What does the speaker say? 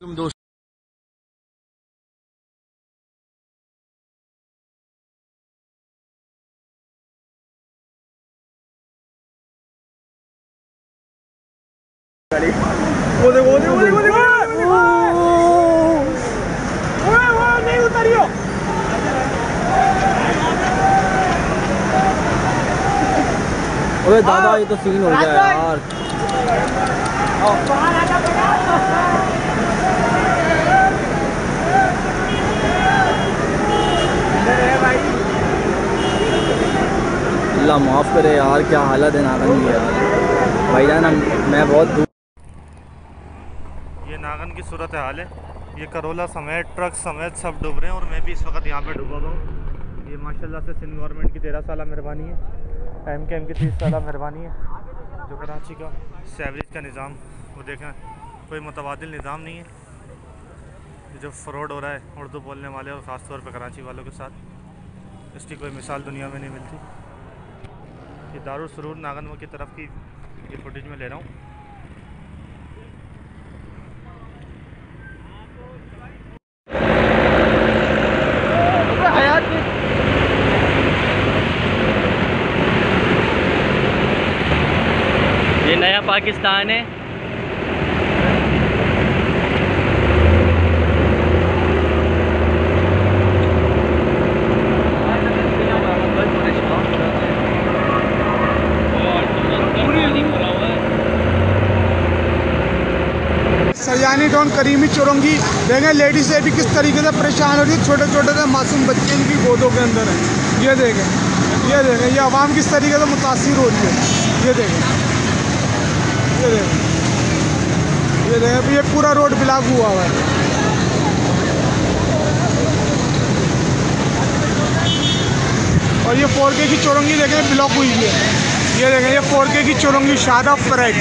तुम दोस्त वो देखो नहीं उतरियो। अबे दादा ये तो सीन हो गया यार। अल्लाह माफ़ करे यार, क्या हालत है नागन की यार। भाईजान मैं बहुत दूर। ये नागन की सूरत हाल है। ये करोला समेत ट्रक समेत सब डूब रहे हैं और मैं भी इस वक्त यहाँ पे डूबा हुआ हूँ। ये माशाल्लाह से सिंध गवर्नमेंट की 13 साल मेहरबानी है, एमकेएम की 30 साल मेहरबानी है। जो कराची का सेवरेज का निज़ाम वो देखें, कोई मुतबादिल निज़ाम नहीं है। जो फ्रॉड हो रहा है उर्दू बोलने वाले और ख़ास तौर पर कराची वालों के साथ, इसकी कोई मिसाल दुनिया में नहीं मिलती। ये दारुल सुरूर नागन की तरफ की ये फुटेज में ले रहा हूँ। ये नया पाकिस्तान है। सयानी टाउन करीमी चौरंगी देखें, लेडीज़ भी किस तरीके से परेशान हो रही है। छोटे छोटे से मासूम बच्चे इनकी गोदों के अंदर हैं। ये देखें ये आवाम किस तरीके से मुतासिर हो रही है। ये देखें अभी ये पूरा रोड ब्लॉक हुआ है। और ये 4K की चौरंगी देखें ब्लॉक हुई है। ये देखें ये 4K की चौरंगी शादाब परेड।